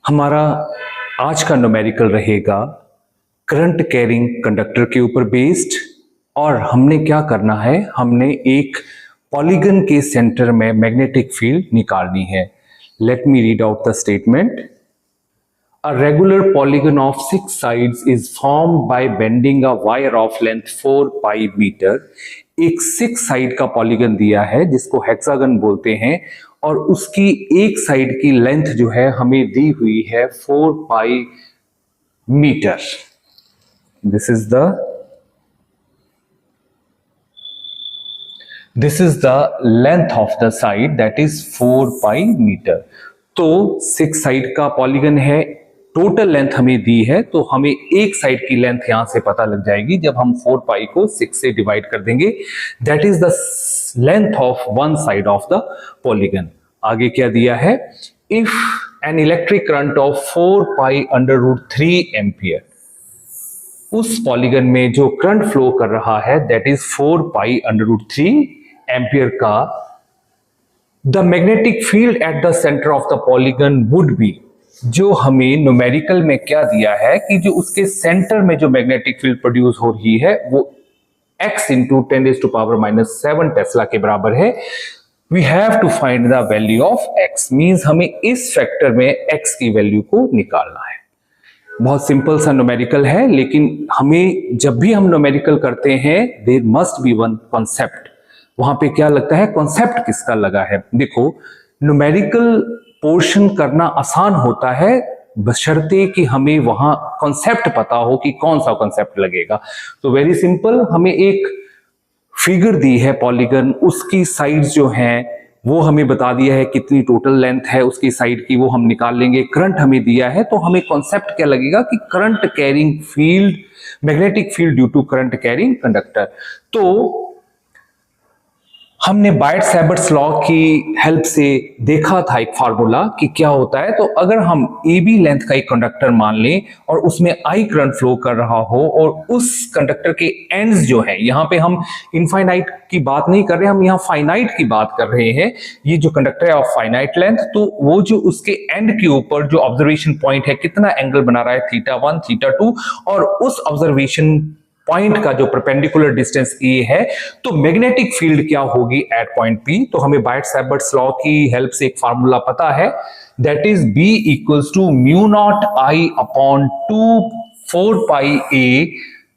हमारा आज का न्यूमेरिकल रहेगा करंट कैरिंग कंडक्टर के ऊपर बेस्ड। और हमने क्या करना है, हमने एक पॉलीगन के सेंटर में मैग्नेटिक फील्ड निकालनी है। Let me read out the statement. A regular polygon of 6 sides is formed by bending a wire of length 4 pi meter। एक 6 साइड का पॉलीगन दिया है जिसको हेक्सागन बोलते हैं और उसकी एक साइड की लेंथ जो है हमें दी हुई है 4 pi metre. This is the length of the side that is 4 pi metre. तो 6 साइड का पॉलीगन है, टोटल लेंथ हमें दी है तो हमें एक साइड की लेंथ यहां से पता लग जाएगी जब हम 4 पाई को 6 से डिवाइड कर देंगे। That is the length of one side of the polygon. आगे क्या दिया है, if an electric current of 4 pi under root 3 ampere, उस पॉलीगन में जो करंट फ्लो कर रहा है that is 4 pi under root 3 ampere का, the magnetic field at the centre of the polygon would be, जो हमें न्यूमेरिकल में क्या दिया है कि जो उसके सेंटर में जो मैग्नेटिक फील्ड प्रोड्यूस हो रही है वो x इंटू 10⁻⁻7 टेस्ला के बराबर है। We have to find the value of x, means हमें इस फैक्टर में x की वैल्यू को निकालना है। बहुत सिंपल सा न्यूमेरिकल है, लेकिन हमें जब भी हम न्यूमेरिकल करते हैं there must be one concept. वहां पे क्या लगता है, कॉन्सेप्ट किसका लगा है। देखो, न्यूमेरिकल पोर्शन करना आसान होता है बशर्ते कि हमें वहां कॉन्सेप्ट पता हो कि कौन सा कॉन्सेप्ट लगेगा। तो वेरी सिंपल, हमें एक फिगर दी है पॉलीगन, उसकी साइड्स जो हैं वो हमें बता दिया है कितनी टोटल लेंथ है उसकी साइड की, वो हम निकाल लेंगे। करंट हमें दिया है तो हमें कॉन्सेप्ट क्या लगेगा कि current carrying field, magnetic field due to current carrying conductor. तो हमने बायट-सैबर्ट्स लॉ की हेल्प से देखा था एक फार्मूला कि क्या होता है। तो अगर हम ए बी लेंथ का एक कंडक्टर मान लें और उसमें आई करंट फ्लो कर रहा हो और उस कंडक्टर के एंड्स जो है, यहां पे हम इनफाइनाइट की बात नहीं कर रहे, हम यहां फाइनाइट की बात कर रहे हैं। ये जो कंडक्टर है ऑफ फाइनाइट लेंथ, तो वो जो उसके एंड के ऊपर जो ऑब्जर्वेशन पॉइंट है कितना एंगल बना रहा है, θ1 θ2, और उस ऑब्जर्वेशन पॉइंट का जो परपेंडिकुलर डिस्टेंस ए है, तो मैग्नेटिक फील्ड क्या होगी एट पॉइंट पी। तो हमें बायट-सैबर्ट्स लॉ की हेल्प से एक फार्मूला पता है, that is B equals to mu naught I upon 2 4 pi A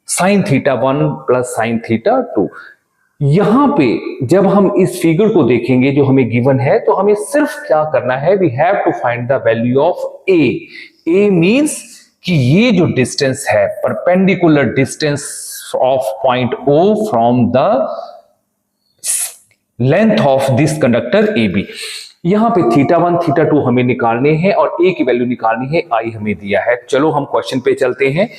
sine θ1 plus sine θ2। यहां पे जब हम इस फिगर को देखेंगे जो हमें गिवन है, तो हमें सिर्फ क्या करना है, we have to find the value of A. A means कि ये जो डिस्टेंस है, perpendicular distance of point O from the length of this conductor AB। यहां पे θ1 θ2 हमें निकालने हैं और A की वैल्यू निकालनी है, I हमें दिया है। चलो हम क्वेश्चन पे चलते हैं।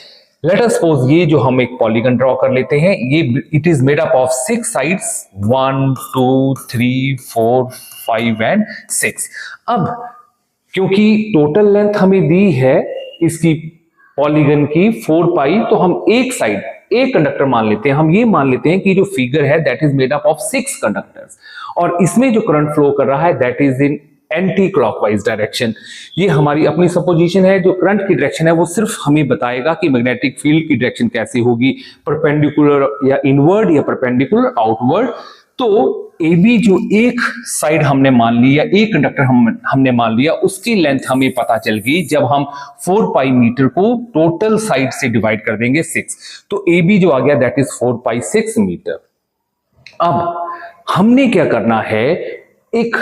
लेट अस सपोज ये जो हम एक पॉलीगन ड्रॉ कर लेते हैं, ये it is made up of 6 sides, 1 2 3 4 5 and 6। अब क्योंकि टोटल लेंथ हमें दी है इसकी पॉलीगन की 4 पाई, तो हम एक साइड एक कंडक्टर मान लेते हैं। हम ये मान लेते हैं कि जो फिगर है that is made up of 6 conductors और इसमें जो करंट फ्लो कर रहा है that is in anti clockwise direction. ये हमारी अपनी सपोजिशन है। जो करंट की डायरेक्शन है वो सिर्फ हमें बताएगा कि मैग्नेटिक फील्ड की डायरेक्शन कैसी होगी, परपेंडिकुलर या इनवर्ड या परपेंडिकुलर आउटवर्ड। तो ए बी जो एक साइड हमने मान लिया, एक कंडक्टर हमने मान लिया, उसकी लेंथ हमें पता चल गई जब हम 4 पाई मीटर को टोटल साइड से डिवाइड कर देंगे 6। तो ए बी जो आ गया दैट इज 4 पाई 6 मीटर। अब हमने क्या करना है, एक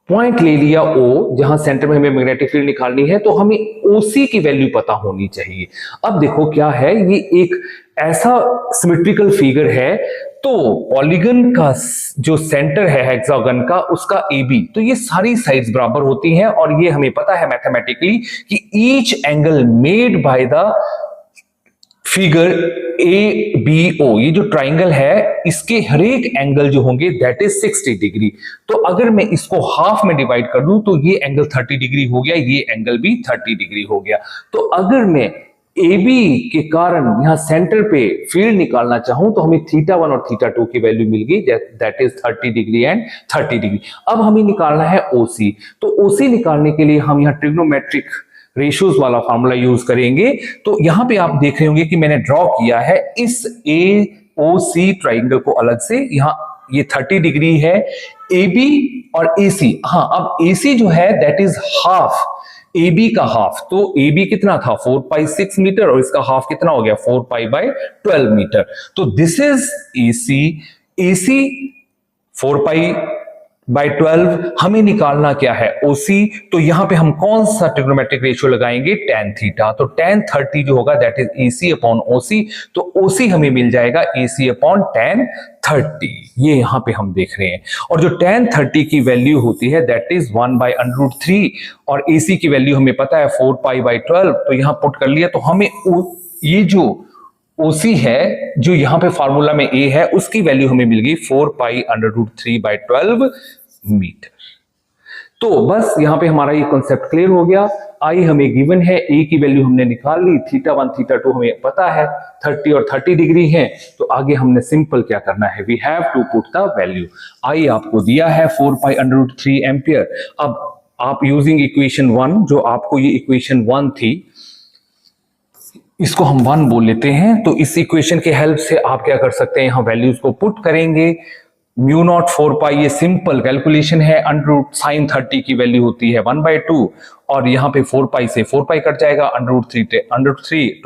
पॉइंट ले लिया O, जहां सेंटर में हमें मैग्नेटिक फील्ड निकालनी है, तो हमें OC की वैल्यू पता होनी चाहिए। अब देखो क्या है, ये एक ऐसा सिमेट्रिकल फिगर है, तो पॉलीगन का जो सेंटर है हेक्सागन का, उसका AB, तो ये सारी साइड्स बराबर होती हैं और ये हमें पता है मैथमेटिकली कि each angle made by the figure ABO, ये जो ट्राइंगल है इसके हर एक एंगल जो होंगे दैट इज 60 डिग्री। तो अगर मैं इसको हाफ में डिवाइड कर दूं तो ये एंगल 30 डिग्री हो गया, ये एंगल भी 30 डिग्री हो गया। तो अगर मैं AB के कारण यहां सेंटर पे फील्ड निकालना चाहूं तो हमें θ1 और θ2 की वैल्यू मिल गई, that is 30 degree and 30 degree. अब हमें निकालना है OC। तो OC निकालने के लिए हम यहाँ ट्रिग्नोमेट्रिक रेशियोज वाला फॉर्मूला यूज करेंगे। तो यहां पे आप देख रहे होंगे कि मैंने ड्रॉ किया है इस AOC ट्राइंगल को अलग से। यहां ये 30 डिग्री है, AB और AC। हाँ, अब AC जो है दैट इज हाफ AB का हाफ। तो AB कितना था 4π6 मीटर और इसका हाफ कितना हो गया 4π/12 मीटर। तो दिस इज AC 4π/12। हमें निकालना क्या है OC। तो यहां पे हम कौन सा ट्रिग्नोमेट्रिक रेशियो लगाएंगे tan थीटा। तो tan 30 जो होगा that is AC upon OC। तो OC हमें मिल जाएगा AC अपॉन tan 30। ये यहां पे हम देख रहे हैं। और जो tan 30 की वैल्यू होती है दैट इज 1/√3 और AC की वैल्यू हमें पता है 4π/12। तो यहां पुट कर लिया तो हमें ये जो OC है जो यहां पे फार्मूला में A है उसकी वैल्यू हमें मिल गई 4π√3/12 मीटर। तो बस यहां पे हमारा ये कॉन्सेप्ट क्लियर हो गया। I हमें गिवन है, A की वैल्यू हमने निकाल ली, θ1 θ2 हमें पता है 30 और 30 डिग्री है। तो आगे हमने सिंपल क्या करना है, we have to put the value. I आपको दिया है 4π√3 एम्पियर। अब आप यूजिंग इक्वेशन 1, जो आपको ये इक्वेशन 1 थी इसको हम 1 बोल लेते हैं। तो इस इक्वेशन के हेल्प से आप क्या कर सकते हैं, यहां वैल्यूज को पुट करेंगे। μ0 4π ये सिंपल कैलकुलेशन है। √sin 30 की वैल्यू होती है 1/2 और यहाँ पे 4π से 4π कट जाएगा, √3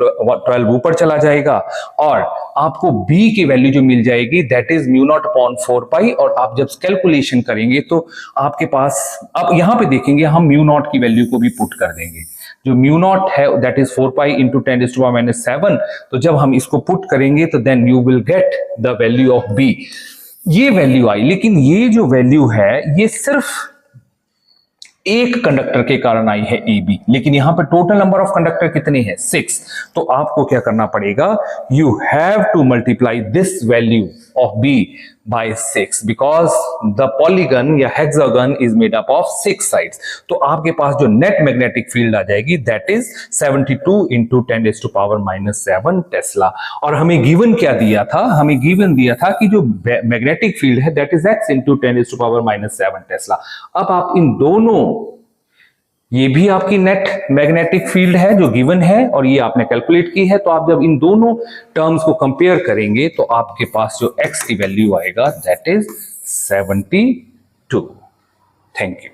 12 ऊपर चला जाएगा और आपको b की वैल्यू जो मिल जाएगी दैट इज μ0 अपॉन 4π। और आप जब कैलकुलेशन करेंगे तो आपके पास, अब यहाँ पे देखेंगे हम μ0 की वैल्यू को भी पुट कर देंगे। जो μ0 है दैट इज 4π इंटू 10⁻⁻7। तो जब हम इसको पुट करेंगे तो then you will get the value of b। ये वैल्यू आई, लेकिन ये जो वैल्यू है ये सिर्फ एक कंडक्टर के कारण आई है AB, लेकिन यहां पर टोटल नंबर ऑफ कंडक्टर कितने हैं 6। तो आपको क्या करना पड़ेगा, you have to multiply this value of B by 6 because the polygon या hexagon is made up of 6 sides. तो आपके पास जो नेट मैग्नेटिक फील्ड आ जाएगी दैट इज 72 इंटू 10⁻⁻7 टेस्ला। और हमें गिवन क्या दिया था, हमें गिवन दिया था कि जो मैग्नेटिक फील्ड है that is x into 10⁻⁻7 Tesla. अब आप इन दोनों, ये भी आपकी नेट मैग्नेटिक फील्ड है जो गिवन है और ये आपने कैलकुलेट की है। तो आप जब इन दोनों टर्म्स को कंपेयर करेंगे तो आपके पास जो x की वैल्यू आएगा दैट इज 72। Thank you.